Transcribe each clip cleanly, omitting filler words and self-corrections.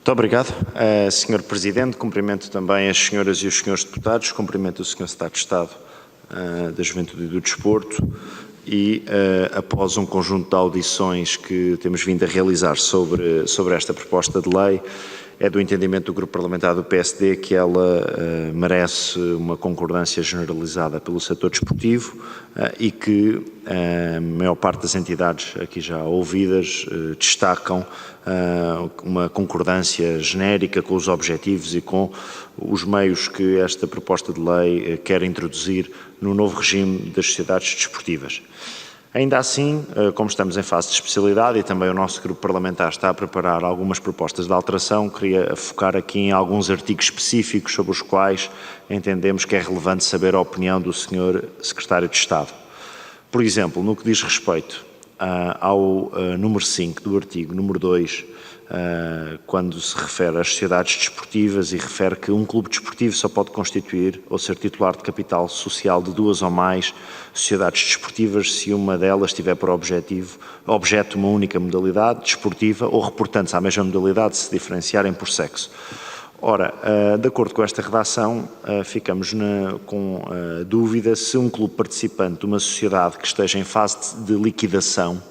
Muito obrigado, Sr. Presidente. Cumprimento também as senhoras e os senhores deputados, cumprimento o Sr. Secretário de Estado da Juventude e do Desporto e, após um conjunto de audições que temos vindo a realizar sobre esta proposta de lei, é do entendimento do Grupo Parlamentar do PSD que ela merece uma concordância generalizada pelo setor desportivo e que a maior parte das entidades aqui já ouvidas destacam uma concordância genérica com os objetivos e com os meios que esta proposta de lei quer introduzir no novo regime das sociedades desportivas. Ainda assim, como estamos em fase de especialidade e também o nosso grupo parlamentar está a preparar algumas propostas de alteração, queria focar aqui em alguns artigos específicos sobre os quais entendemos que é relevante saber a opinião do Sr. Secretário de Estado. Por exemplo, no que diz respeito ao número 5 do artigo número 2, quando se refere às sociedades desportivas e refere que um clube desportivo só pode constituir ou ser titular de capital social de 2 ou mais sociedades desportivas se uma delas tiver por objeto uma única modalidade desportiva ou reportantes à mesma modalidade se diferenciarem por sexo. Ora, de acordo com esta redação, ficamos com a dúvida se um clube participante de uma sociedade que esteja em fase de liquidação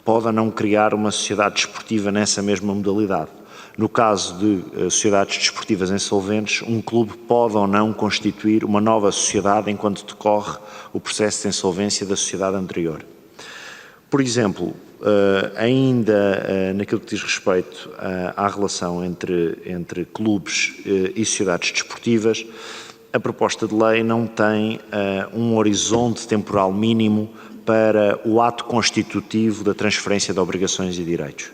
pode ou não criar uma sociedade desportiva nessa mesma modalidade. No caso de sociedades desportivas insolventes, um clube pode ou não constituir uma nova sociedade enquanto decorre o processo de insolvência da sociedade anterior. Por exemplo, ainda naquilo que diz respeito à relação entre clubes e sociedades desportivas, a proposta de lei não tem um horizonte temporal mínimo para o ato constitutivo da transferência de obrigações e direitos.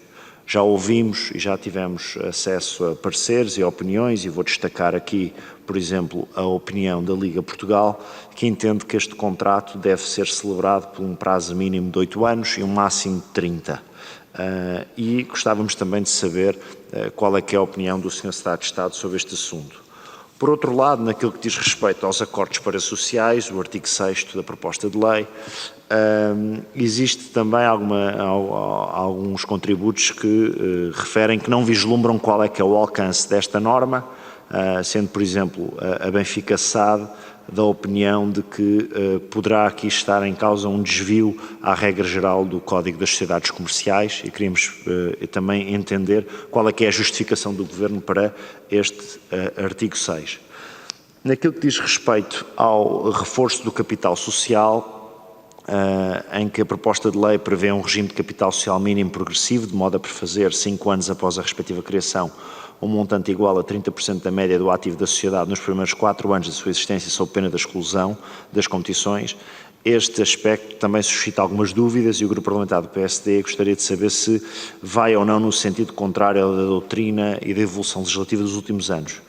Já ouvimos e já tivemos acesso a pareceres e opiniões, e vou destacar aqui, por exemplo, a opinião da Liga Portugal, que entende que este contrato deve ser celebrado por um prazo mínimo de 8 anos e um máximo de 30. E gostávamos também de saber qual é que é a opinião do Sr. Secretário de Estado sobre este assunto. Por outro lado, naquilo que diz respeito aos acordos parasociais, o artigo 6º da proposta de lei, existe também alguns contributos que referem que não vislumbram qual é que é o alcance desta norma, sendo, por exemplo, a Benfica SAD da opinião de que poderá aqui estar em causa um desvio à regra geral do Código das Sociedades Comerciais e queríamos também entender qual é que é a justificação do Governo para este artigo 6. Naquilo que diz respeito ao reforço do capital social, em que a proposta de lei prevê um regime de capital social mínimo progressivo, de modo a prefazer 5 anos após a respectiva criação, um montante igual a 30% da média do ativo da sociedade nos primeiros 4 anos da sua existência sob pena da exclusão das competições. Este aspecto também suscita algumas dúvidas e o Grupo Parlamentar do PSD gostaria de saber se vai ou não no sentido contrário da doutrina e da evolução legislativa dos últimos anos.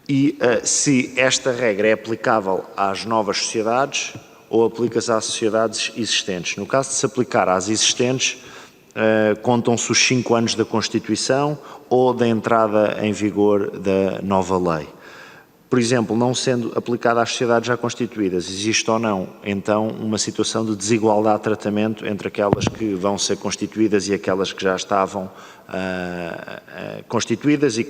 E se esta regra é aplicável às novas sociedades ou aplica-se às sociedades existentes. No caso de se aplicar às existentes, contam-se os 5 anos da Constituição ou da entrada em vigor da nova lei. Por exemplo, não sendo aplicada às sociedades já constituídas, existe ou não, então, uma situação de desigualdade de tratamento entre aquelas que vão ser constituídas e aquelas que já estavam constituídas e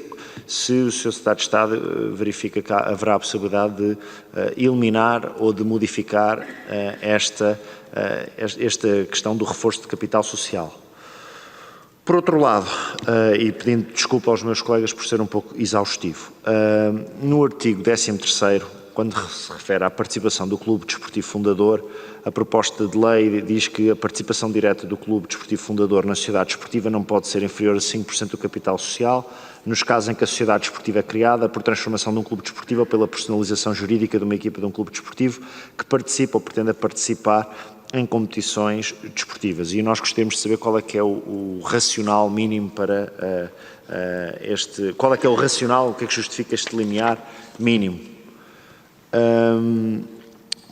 se o Sr. Secretário de Estado verifica que haverá a possibilidade de eliminar ou de modificar esta questão do reforço de capital social. Por outro lado, e pedindo desculpa aos meus colegas por ser um pouco exaustivo, no artigo 13º, quando se refere à participação do Clube Desportivo Fundador, a proposta de lei diz que a participação direta do Clube Desportivo Fundador na sociedade desportiva não pode ser inferior a 5% do capital social, nos casos em que a sociedade desportiva é criada por transformação de um clube desportivo ou pela personalização jurídica de uma equipa de um clube desportivo que participa ou pretenda participar em competições desportivas. E nós gostaríamos de saber qual é que é o racional mínimo para qual é que é o racional, o que é que justifica este limiar mínimo.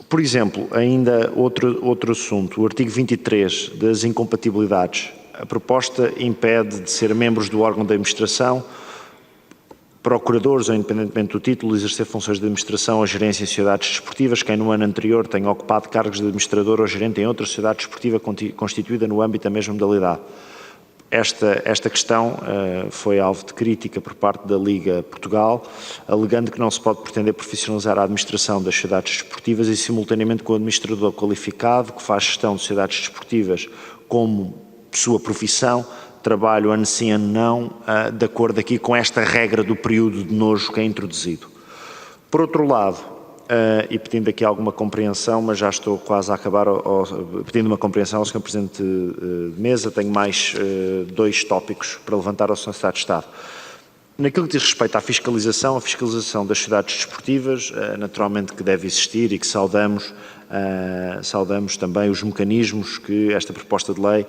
Por exemplo, ainda outro assunto, o artigo 23 das incompatibilidades. A proposta impede de ser membros do órgão de administração, procuradores ou, independentemente do título, exercer funções de administração ou gerência em sociedades desportivas, quem no ano anterior tenha ocupado cargos de administrador ou gerente em outra sociedade desportiva constituída no âmbito da mesma modalidade. esta questão foi alvo de crítica por parte da Liga Portugal, alegando que não se pode pretender profissionalizar a administração das sociedades desportivas e, simultaneamente, com o administrador qualificado que faz gestão de sociedades desportivas como sua profissão, trabalho ano sim, ano não, de acordo aqui com esta regra do período de nojo que é introduzido. Por outro lado, e pedindo aqui alguma compreensão, mas já estou quase a acabar, pedindo uma compreensão ao Sr. Presidente de Mesa, tenho mais 2 tópicos para levantar ao Sr. Secretário de Estado. Naquilo que diz respeito à fiscalização, a fiscalização das sociedades desportivas, naturalmente que deve existir e que saudamos também os mecanismos que esta proposta de lei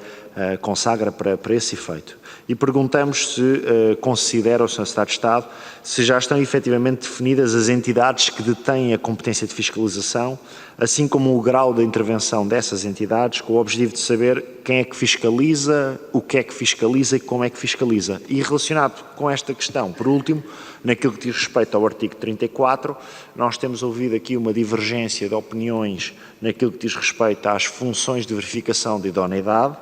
consagra para esse efeito. E perguntamos se considera o Sr. Secretário de Estado se já estão efetivamente definidas as entidades que detêm a competência de fiscalização, assim como o grau de intervenção dessas entidades, com o objetivo de saber quem é que fiscaliza, o que é que fiscaliza e como é que fiscaliza. E relacionado com esta questão, por último, naquilo que diz respeito ao artigo 34, nós temos ouvido aqui uma divergência de opiniões naquilo que diz respeito às funções de verificação de idoneidade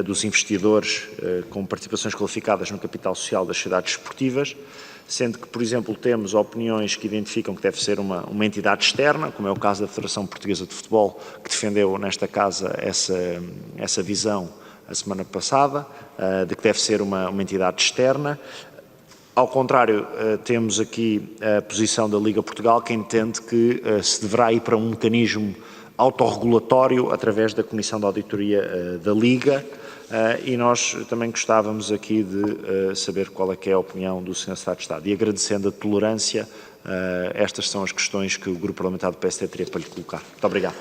dos investidores com participações qualificadas no capital social das sociedades desportivas, sendo que, por exemplo, temos opiniões que identificam que deve ser uma entidade externa, como é o caso da Federação Portuguesa de Futebol, que defendeu nesta casa essa visão a semana passada, de que deve ser uma entidade externa. Ao contrário, temos aqui a posição da Liga Portugal, que entende que se deverá ir para um mecanismo autorregulatório através da Comissão de Auditoria da Liga, e nós também gostávamos aqui de saber qual é que é a opinião do Sr. Secretário de Estado. E agradecendo a tolerância, estas são as questões que o Grupo Parlamentar do PSD teria para lhe colocar. Muito obrigado.